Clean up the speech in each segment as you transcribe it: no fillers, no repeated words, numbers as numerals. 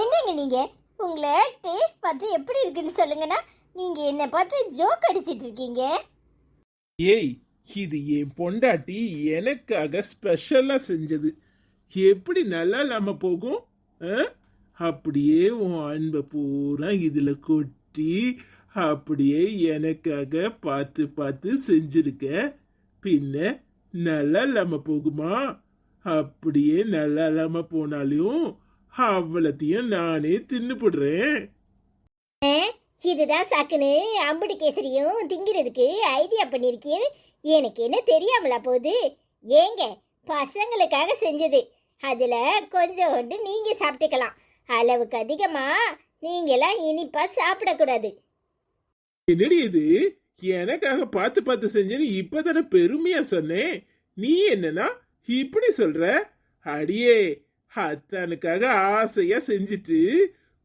என்னங்க நீங்க உங்களை டேஸ்ட் பார்த்து எப்படி இருக்குன்னு சொல்லுங்கன்னா நீங்க என்ன பார்த்து ஜோக் அடிச்சிட்டு இருக்கீங்க. ஏய், இது என் பொண்டாட்டி எனக்காக ஸ்பெஷலா செஞ்சது. எப்படி நல்லா இல்லாம போகும்? அப்படியே உன் அன்பை பூரா இதுல கொட்டி அப்படியே எனக்காக பார்த்து பார்த்து செஞ்சிருக்க. பின்ன நல்லா இல்லாம போகுமா? அப்படியே நல்லா இல்லாம போனாலும் அவ்வளத்தையும் நானே தின்னு போடுறேன். இதுதான் சாக்குன்னு அம்புடி கேசரியும் திங்கிறதுக்கு ஐடியா பண்ணிருக்கீன்னு எனக்கு என்ன தெரியாமலா போகுது? ஏங்க, பசங்களுக்காக செஞ்சது, அதுல கொஞ்சோண்டு நீங்க சாப்பிட்டுக்கலாம். அளவுக்கு அதிகமா நீங்கெல்லாம் இனிப்பா சாப்பிடக்கூடாது. என்னடி இது? எனக்காக பார்த்து பார்த்து செஞ்சேன்னு இப்பதானே பெருமையா சொன்னேன். நீ என்னன்னா இப்படி சொல்ற? அடியே, அத்தானுக்காக ஆசையா செஞ்சுட்டு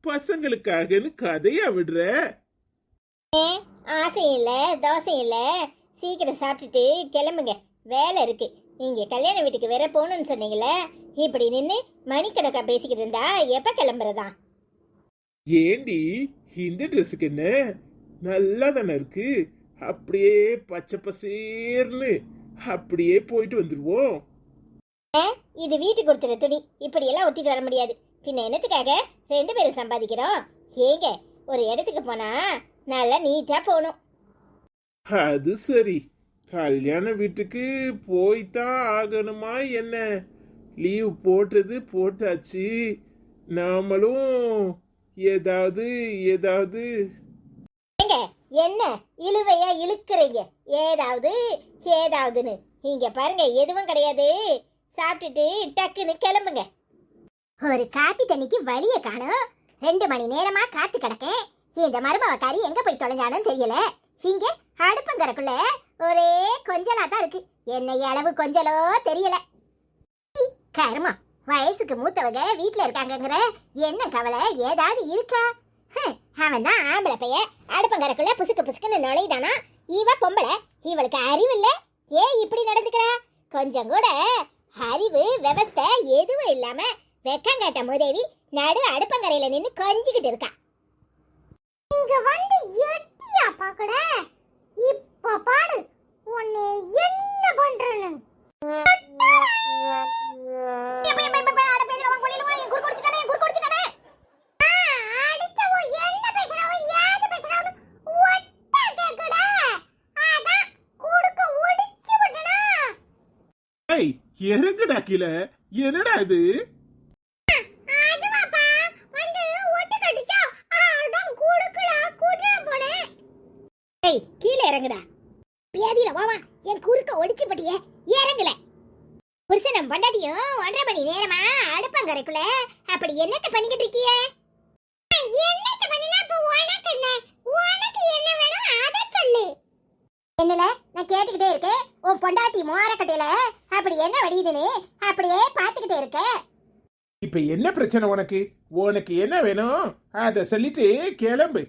பசங்களுக்காகன்னு கதையா விடுற. ஆசை இல்ல, தோசை இல்ல, சீக்கிரம் சாப்பிட்டுட்டு கிளம்புங்க, வேலை இருக்கு. நீங்க கல்யாண வீட்டுக்கு வேற போகணும்னு சொன்னீங்களே, இப்படி நின்று மணிக்கணக்கா பேசிக்கிட்டு இருந்தா எப்ப கிளம்புறதா? ஏண்டி, இந்த ட்ரெஸ்ஸுக்கு என்ன நல்லா தானே இருக்கு? அப்படியே பச்சை பசேர்னு அப்படியே போயிட்டு வந்துருவோம். இது வீட்டுக்கு கொடுத்துற துணி, இப்படி எல்லாம் ஒத்திட்டு வர முடியாது. பின்ன என்னத்துக்காக 2 பேரும் சம்பாதிக்கிறோம்? ஏங்க, ஒரு இடத்துக்கு போனா நல்லா நீட்டா போகணும். அது சரி, கல்யாண வீட்டுக்கு போய்தான் ஆகணுமா என்ன? லீவ் போட்டது போட்டாச்சு. நாமளும் ஏதாவது ஏதாவது. ஏங்க, என்ன இழுவையா இழுக்கிறீங்க? ஏதாவது ஏதாவதுன்னு இங்க பாருங்க, எதுவும் கிடையாது. சாப்பிட்டுட்டு டக்குன்னு கிளம்புங்க. ஒரு காப்பி தண்ணிக்கு வழிய காணும். 2 மணி நேரமா காத்து கிடக்கேன். இந்த மருமவக்காரி எங்க போய் தொலைஞ்சானு தெரியல. இங்க அடுப்பங்கரைக்குள்ள ஒரே கொஞ்சலா தான் இருக்கு. என்ன அளவு கொஞ்சலோ தெரியல. கர்மா, வயசுக்கு மூத்தவங்க வீட்டுல இருக்காங்கங்கிற என்ன கவலை ஏதாவது இருக்கா? அவன் தான் ஆம்பளை பைய, அடுப்பங்கரைக்குள்ள புசுக்கு புசுக்குன்னு நுழைதானா? இவ பொம்பளை, இவளுக்கு அறிவு இல்ல. ஏன் இப்படி நடந்துக்கிறா? கொஞ்சம் கூட அறிவு விவஸ்தை எதுவும் இல்லாம வெக்கங்காட்ட முதேவி நடு அடுப்பங்கரையில நின்னு கொஞ்சிக்கிட்டு இருக்கா. இங்க வந்து எட்டியா பாக்கட? இப்ப பாடு உன்னை என்ன பண்றேன்னு. இறங்குடா கீழே. என்னடா இது? கீழே இறங்குடா. பியாதியில வாவா, என் குறுக்க ஒடிச்சு பட்டியே இறங்கல. புருஷனும் பொண்டாட்டியும் 1.5 மணி நேரமா அடுப்பங்கரைக்குள்ள அப்படி என்னத்த பண்ணிக்கிட்டு இருக்கியே? என்னத்த பண்ணினா இப்ப உனக்கு என்ன? உனக்கு என்ன வேணும் அத சொல்லு. என்னல, நான் கேட்டுக்கிட்டே இருக்கேன். உன் பொண்டாட்டி மோரக்கட்டையில அப்படி என்ன வடியுதுன்னு அப்படியே பாத்துக்கிட்டே இருக்க. இப்ப என்ன பிரச்சனை உனக்கு? உனக்கு என்ன வேணும் அத சொல்லிட்டு கிளம்பு.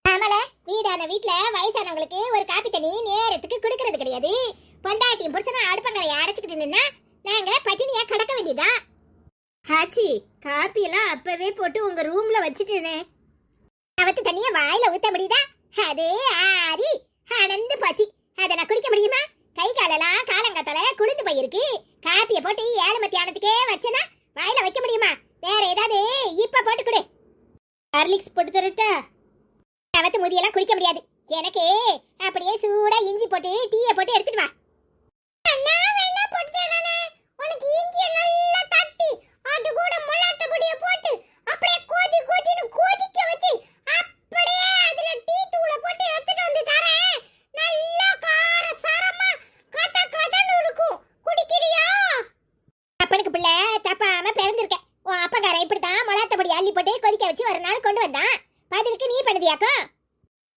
ஆமல, வீடான வீட்ல வயசானவங்களுக்கு ஒரு காப்பி தண்ணி நேரத்துக்கு குடுக்கறது கிடையாது. பொண்டாட்டியும் புருஷனும் அடுப்பங்கரையை அடைச்சுக்கிட்டு நின்னா நாங்க பட்டினியா கடக்க வேண்டியதா? ஆச்சி, காப்பி எல்லாம் அப்பவே போட்டு உங்க ரூம்ல வச்சுட்டேனே. அவத்து தண்ணிய வாயில ஊத்த முடியுதா? அது ஆரி அனந்து பாச்சி. அதை நான் குடிக்க முடியுமா? கை காலெல்லாம் காலங்காத்தால குளிர்ந்து போயிருக்கு. காப்பியை போட்டு 7 மத்தியானத்துக்கே வச்சனா வாயில வைக்க முடியுமா? வேற ஏதாவது இப்ப போட்டு கொடு. ஹார்லிக்ஸ் போட்டு தரட்டா? அவத்து முதியெல்லாம் குடிக்க முடியாது எனக்கு. அப்படியே சூடா இஞ்சி போட்டு டீயை போட்டு எடுத்துட்டு வா. நான் வேணா போட்டு தரேனே. உனக்கு இஞ்சி நல்லா தட்டி அது கூட முள்ளாட்ட பொடிய போட்டு அப்படியே கோதி கோதின்னு கொதிக்க வச்சு அப்படியே அதுல டீ தூள போட்டு எடுத்துட்டு வந்து தரேன். நல்லா கார சாரமா கத கதன்னு இருக்கும். குடிக்கிறியா? அப்பனுக்கு பிள்ளை தப்பாம பிறந்திருக்க. உன் அப்பகார இப்படிதான் முள்ளாட்ட பொடி அள்ளி போட்டு கொதிக்க வச்சு ஒரு நாள் கொண்டு வந்தான். பதிலுக்கு நீ பண்ணுதியாக்கா?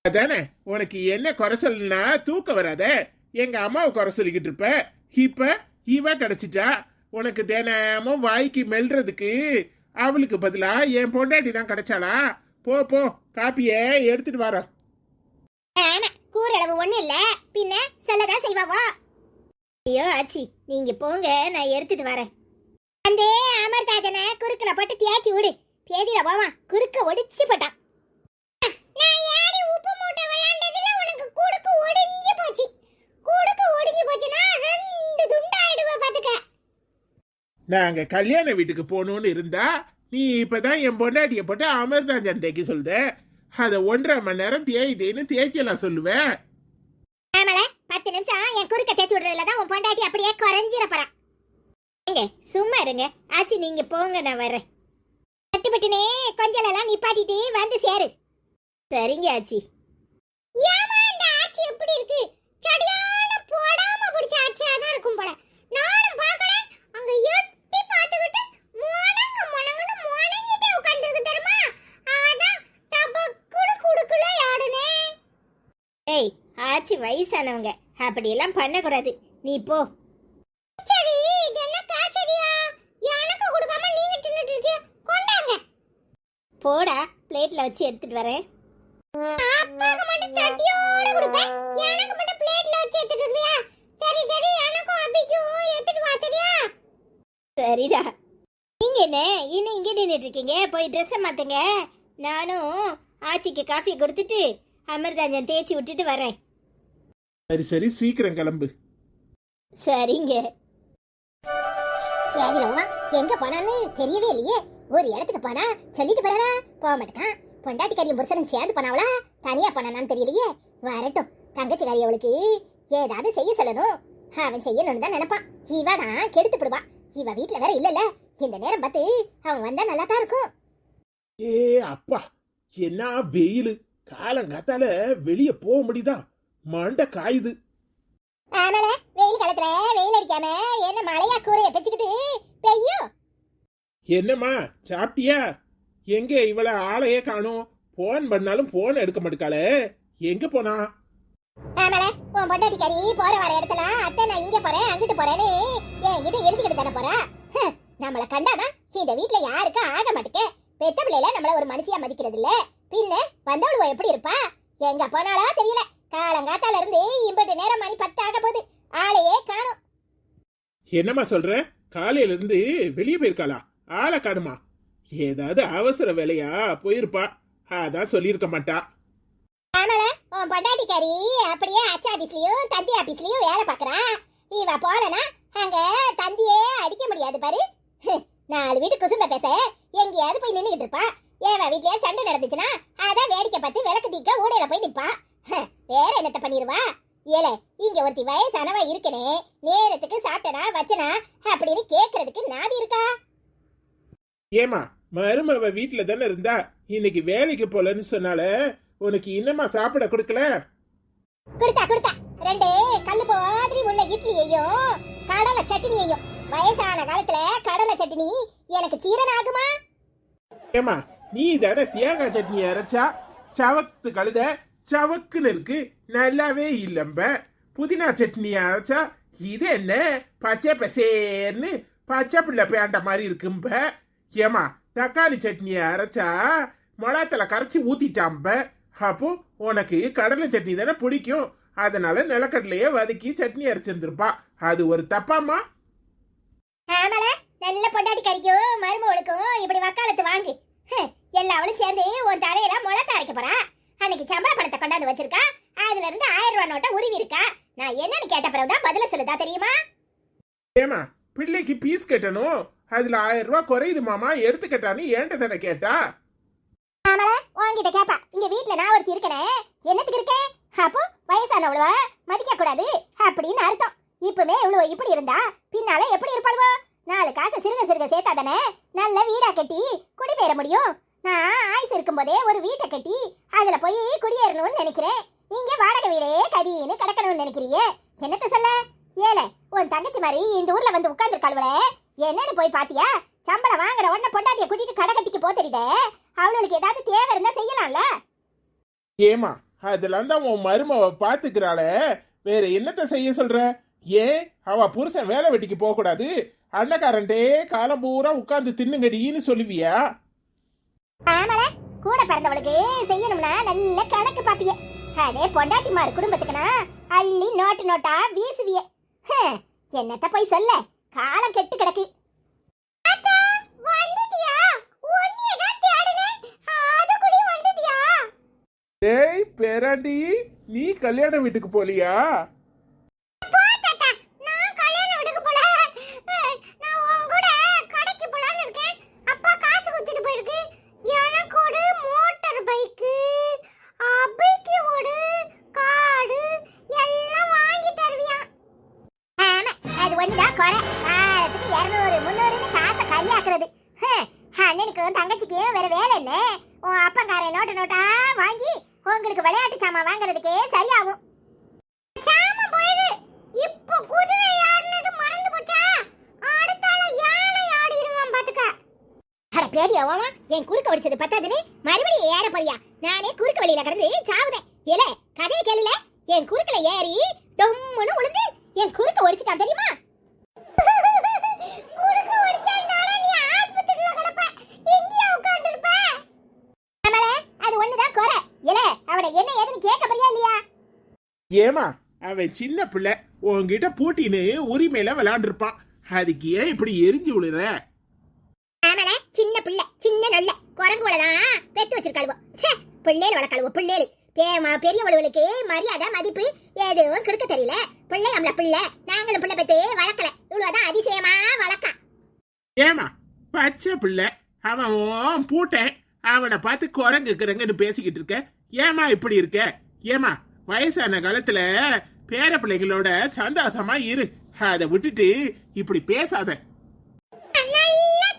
அதானே, உனக்கு என்ன குறை சொல்லனா தூக்க வராத. எங்க அம்மாவை குறை சொல்லிக்கிட்டு இருப்ப. இப்ப இவ கிடைச்சிட்டா. உனக்கு தினமும் வாய்க்கு மெல்றதுக்கு அவளுக்கு பதிலா என் பொண்டாட்டி தான் கிடைச்சாளா? போ போ, காப்பிய எடுத்துட்டு வர. கூறளவு ஒண்ணு இல்ல, பின்ன சொல்லதான் செய்வாவா? ஐயோ ஆச்சி, நீங்க போங்க, நான் எடுத்துட்டு வரேன். அந்த அமர்தாஜனை குறுக்கல போட்டு தேய்ச்சி விடு. பேதியில போவான், குறுக்க ஒடிச்சு போட்டான். நான் ஏடி உப்பு மூட்டை விளையாண்டதுல உனக்கு குடுக்கு ஒடிஞ்சு போச்சு. குடுக்கு ஒடிஞ்சு போச்சுன்னா 2 துண்டாயிடுவ பாத்துக்க. நாங்க கல்யாண வீட்டுக்கு போகணும்னு இருந்தா நீ இப்பதான் என் பொண்டாட்டிய போட்டு அமிர்தாஞ்சன் தேய்க்க சொல்லுத. அதை 1.5 மணி நேரம் தேய்தேன்னு தேய்க்கலாம் சொல்லுவேன். ஆமால 10 நிமிஷம் என் குறுக்க தேய்ச்சி விடுறதுல தான் உன் பொண்டாட்டி அப்படியே குறைஞ்சிட போறா. எங்க சும்மா இருங்க ஆச்சி, நீங்க போங்க, நான் வரேன். பட்டுப்பட்டுனே கொஞ்சம் எல்லாம் நிப்பாட்டிட்டு வந்து சேரு. சரிங்க ஆச்சி. ஏமா இந்த ஆச்சி எப்படி இருக்கு? சரியான போடாம பிடிச்ச ஆச்சியா தான் இருக்கும் போல. நானும் பார்க்கறேன், அங்க எட்டி பார்த்துக்கிட்டு முணங்குன்னு முணங்கிட்டே உட்கார்ந்திருக்கு தெரியுமா? அதான் டபக்குடு குடுக்குல யாடுனே. ஏய் ஆச்சி வயசானவங்க, அப்படி எல்லாம் பண்ண கூடாது. நீ போ. சரி இது என்ன காசரியா? எனக்கு கொடுக்காம நீங்க தின்னுட்டு இருக்கீங்க, கொண்டாங்க. போடா, பிளேட்ல வச்சு எடுத்துட்டு வரேன். அப்பாக்கு மட்டும் சட்டியோட கொடுப்பேன், எனக்கு மட்டும் பிளேட்ல வச்சு எடுத்துட்டு வருவியா? சரி சரி, எனக்கும் அபிக்கும் எடுத்துட்டு வா, சரியா? சரிடா. நீங்க என்ன இன்னும் இங்கே நின்றுட்டு இருக்கீங்க? போய் ட்ரெஸ் மாத்துங்க. நானும் ஆச்சிக்கு காஃபி கொடுத்துட்டு அமிர்தாஞ்சன் தேய்ச்சி விட்டுட்டு வரேன். சரி சரி, சீக்கிரம் கிளம்பு. சரிங்க. எங்க போனான்னு தெரியவே இல்லையே. ஒரு இடத்துக்கு போனா சொல்லிட்டு போறா, போக மாட்டேன். பொண்டாட்டி கறியும் புருஷனும் சேர்ந்து போனாவளா தனியா போனான்னு தெரியலையே. வரட்டும், தங்கச்சி கறி அவளுக்கு ஏதாவது செய்ய சொல்லணும். அவன் செய்யணும்னு தான் நினைப்பான். இவ நான் கெடுத்து விடுவா. இவ வீட்டுல வேற இல்லல்ல, இந்த நேரம் பார்த்து அவன் வந்தா நல்லா தான் இருக்கும். ஏ அப்பா, என்ன வெயில்! காலங்காத்தால வெளிய போக முடியுதா? மண்டை காயுது. ஆமால, வெயில் காலத்துல வெயில் அடிக்காம என்ன மழையா கூரைய பிச்சுக்கிட்டு பெய்யும். என்னம்மா சாப்பிட்டியா? எங்க இவள ஆளையே காணும். போன் பண்ணாலும் போன் எடுக்க மாட்டுக்காளே, எங்க போனா? ஆமால, உன் பொண்டாட்டி கறி போற வர இடத்துல அத்தை நான் இங்க போறேன் அங்கிட்டு போறேன்னு என்கிட்ட எழுதிக்கிட்டு தானே போறா. நம்மள கண்டாதான் இந்த வீட்டுல யாருக்கும் ஆக மாட்டேங்க. பெத்த பிள்ளைல நம்மள ஒரு மனுஷியா மதிக்கிறது இல்ல, பின்ன வந்தவளுவ எப்படி இருப்பா? எங்க போனாலா தெரியல. காலங்காத்தால இருந்து இம்பட்டு நேரம் மணி 10 ஆக போகுது, ஆளையே காணும். என்னம்மா சொல்ற? காலையில இருந்து வெளியே போயிருக்காளா? ஆளை காணுமா? ஏதாவது அவசர வேலையா போயிருப்பா, அதான் சொல்லியிருக்க மாட்டா. ஆமால, உன் பொண்டாட்டிக்காரி அப்படியே அச்சா ஆபீஸ்லயும் தந்தி ஆபீஸ்லயும் வேலை பாக்குறா. இவ போலனா அங்க தந்தியே அடிக்க முடியாது பாரு. 4 வீட்டு குசும்ப பேச எங்கேயாவது போய் நின்னுகிட்டு இருப்பா. ஏவ வீட்லயே சண்டை நடந்துச்சுன்னா அதான் வேடிக்கை பார்த்து விளக்கு தீக்க ஊடையில போய் நிப்பா. வேற என்னத்த பண்ணிருவா? ஏலே, இங்க ஒருத்தி வயசானவா இருக்கனே, நேரத்துக்கு சாப்பிட்டனா வச்சனா அப்படின்னு கேக்குறதுக்கு நாதி இருக்கா? ஏமா மருமவ வீட்டுல தானே இருந்தா, இன்னைக்கு வேலைக்கு போலன்னு சொன்னால உனக்கு இன்னமா சாப்பிட கொடுக்கல? கொடுத்தா 2 கல்லு மாதிரி உள்ள இட்லியையும் கடலை சட்னியையும். வயசான காலத்துல கடலை சட்னி எனக்கு சீரன் ஆகுமா? ஏமா நீ தானே தேங்காய் சட்னி அரைச்சா சவத்து கழுத சவக்குன்னு இருக்கு, நல்லாவே இல்லம்ப. புதினா சட்னி அரைச்சா இது என்ன பச்சை பசேர்னு பச்சை பிள்ளை பேண்ட மாதிரி இருக்கும்ப. ஏமா தக்காளி சட்னியை அரைச்சா மிளகாத்தல கரைச்சி ஊத்திட்டாம்ப. அப்போ உனக்கு கடலை சட்னி தானே பிடிக்கும், அதனால நிலக்கடலையே வதக்கி சட்னி அரைச்சிருந்திருப்பா. அது ஒரு தப்பாமா? ஆமால, நல்ல பொண்டாட்டி கறிக்கும் மருமகளுக்கும் இப்படி வக்காலத்து வாங்கு. எல்லாவளும் சேர்ந்து உன் தலையில முளத்த அரைக்க போறா. அன்னைக்கு சம்பள பணத்தை கொண்டாந்து வச்சிருக்கா, அதுல இருந்து 1000 ரூபாய் நோட்டை உருவி இருக்கா. நான் என்னன்னு கேட்ட பிறகுதான் பதில சொல்லுதா தெரியுமா? ஏமா பிள்ளைக்கு பீஸ் கட்டணும், அதுல 1000 ரூபாய் குறையுது மாமா எடுத்துக்கட்டான்னு ஏன்ட்ட தானே கேட்டா. ஆமால, உன்கிட்ட கேப்பா. இங்க வீட்டுல நான் ஒருத்தி இருக்கனே, என்னத்துக்கு இருக்கேன்? அப்போ வயசானவளுவ மதிக்க கூடாது அப்படின்னு அர்த்தம். இப்பமே இவ்வளவு இப்படி இருந்தா பின்னால எப்படி இருப்பாளுவோ? 4 காசை சிறுக சேர்த்தாதானே நல்ல வீடா கட்டி குடிபெயர முடியும். நான் ஆயுசு இருக்கும்போதே ஒரு வீட்டை கட்டி அதுல போய் குடியேறணும்னு நினைக்கிறேன். நீங்க வாடகை வீடே கதின்னு கிடக்கணும்னு நினைக்கிறீங்க. என்னத்த சொல்ல? ஏலே, உன் தங்கச்சி மாதிரி இந்த ஊர்ல வந்து உட்கார்ந்துருக்காளுவளே, என்னன்னு போய் பாத்தியா? சம்பளம் வாங்குற உடனே பொண்டாட்டிய கூட்டிட்டு கடை கட்டிக்கு போ தெரியுதே. அவளுக்கு ஏதாவது தேவை இருந்தா செய்யலாம்ல. ஏமா அதெல்லாம் தான் உன் மருமவ பாத்துக்கிறாளே, வேற என்னத்த செய்ய சொல்ற? ஏன் அவ புருஷன் வேலை வெட்டிக்கு போக கூடாது, அண்ணக்காரன்டே காலம் பூரா உட்கார்ந்து தின்னுங்கடின்னு சொல்லுவியா? ஆமால, கூட பிறந்தவளுக்கு செய்யணும்னா நல்ல கணக்கு பாப்பிய. அதே பொண்டாட்டி மாறு குடும்பத்துக்குனா அள்ளி நோட்டா வீசுவிய. என்னத்த போய் சொல்ல, காலம் கெட்டு கிடக்கு. பேராண்டி, நீ கல்யாண வீட்டுக்கு போலியா? போ தாத்தா, நான் கல்யாண வீட்டுக்கு போல. நான் உன் கூட கடைக்கு போலான்னு இருக்கேன். அப்பா காசு கொடுத்துட்டு போயிருக்கு. எனக்கு ஒரு மோட்டார் பைக்கு, அபிக்கு ஒரு காடு எல்லாம் வாங்கி தருவியா? ஆமா, அது ஒண்ணுதான் குறை. வாரத்துக்கு 200 300ன்னு காசை கரியாக்குறது. அண்ணனுக்கும் தங்கச்சிக்கும் வேற வேலை என்ன? உன் அப்பங்காரன் நோட்டா வாங்கி உங்களுக்கு விளையாட்டு சாமான் வாங்குறதுக்கே சரியாகும். சாமான் போயிடு. இப்போ குதிரை ஆடுனது மறந்து போச்சா? அடுத்தால யானை ஆடிடுவான் பாத்துக்க. அட பேடியா ஓமா, என் குறுக்க ஒடிச்சது பத்தாதுன்னு மறுபடியும் ஏற போறியா? நானே குறுக்க வழியில கடந்து சாவுதேன். ஏல கதையை கேளுல, என் குறுக்கல ஏறி டொம்முன்னு உளுந்து என் குறுக்க ஒடிச்சிட்டான் தெரியுமா? குறுக்க ஒடிச்சானால நீ ஆஸ்பத்திரியில கிடப்ப, எங்கயா உட்கார்ந்திருப்ப? அமலே, அது ஒண்ணுதான் குறை. ஏல அவனை என்ன ஏதுன்னு கேட்க போறியா இல்லையா? ஏமா, அவன் சின்ன பிள்ளை, உன்கிட்ட பூட்டின்னு உரிமையில விளையாண்டுருப்பான். அதுக்கு ஏன் இப்படி எரிஞ்சு விழுற? ஆமல, சின்ன பிள்ளை, சின்ன நல்ல குரங்குலதான் பெத்து வச்சிருக்காளுவோ. ச்சே, பிள்ளைல வளர்க்காளுவோ பிள்ளைல. பெரியவளுக்கு மரியாதை மதிப்பு எதுவும் கொடுக்க தெரியல. பிள்ளை நம்மள பிள்ளை, நாங்களும் பிள்ளை பெத்து வளர்க்கல. இவ்வளவுதான் அதிசயமா வளர்க்கா. ஏமா, பச்சை பிள்ளை, அவன் பூட்டேன், அவனை பார்த்து குரங்குன்னு பேசிக்கிட்டு இருக்க. ஏமா இப்படி இருக்க? ஏமா, வயசான காலத்துல பேர பிள்ளைகளோட சந்தோஷமா இரு. அதை விட்டுட்டு இப்படி பேசாத. நல்லா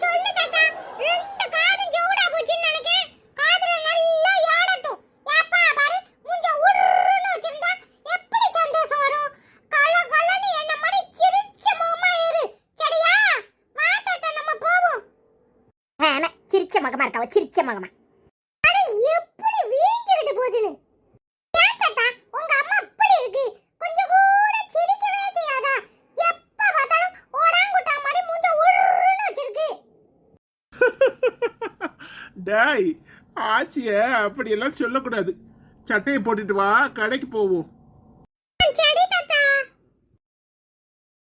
சொல்லு தாத்தா. ரெண்டு காது ஜோடா போச்சுன்னு நினைக்கிறேன். காதுல நல்லா யாடட்டும். ஏப்பா பாரு, மூஞ்ச உருன்னு வச்சிருந்தா எப்படி சந்தோஷம் வரும்? கலகலன்னு என்ன மாதிரி சிரிச்ச முகமா இரு. சரியா? வா தாத்தா, நம்ம போவோம். ஆமா, சிரிச்ச முகமா இருக்கா, சிரிச்ச முகமா. அட எப்படி வீங்கிட்டு போகுதுன்னு. ஏன் தாத்தா, உங்க அம்மா அப்படி இருக்கு? கொஞ்சம் கூட சிரிக்கவே செய்யாதா? எப்ப பார்த்தாலும் ஓடாங்குட்டா மாதிரி மூஞ்ச உருன்னு வச்சிருக்கு. டாய், ஆச்சிய அப்படியெல்லாம் சொல்லக்கூடாது. சட்டையை போட்டுட்டு வா, கடைக்கு போவோம்.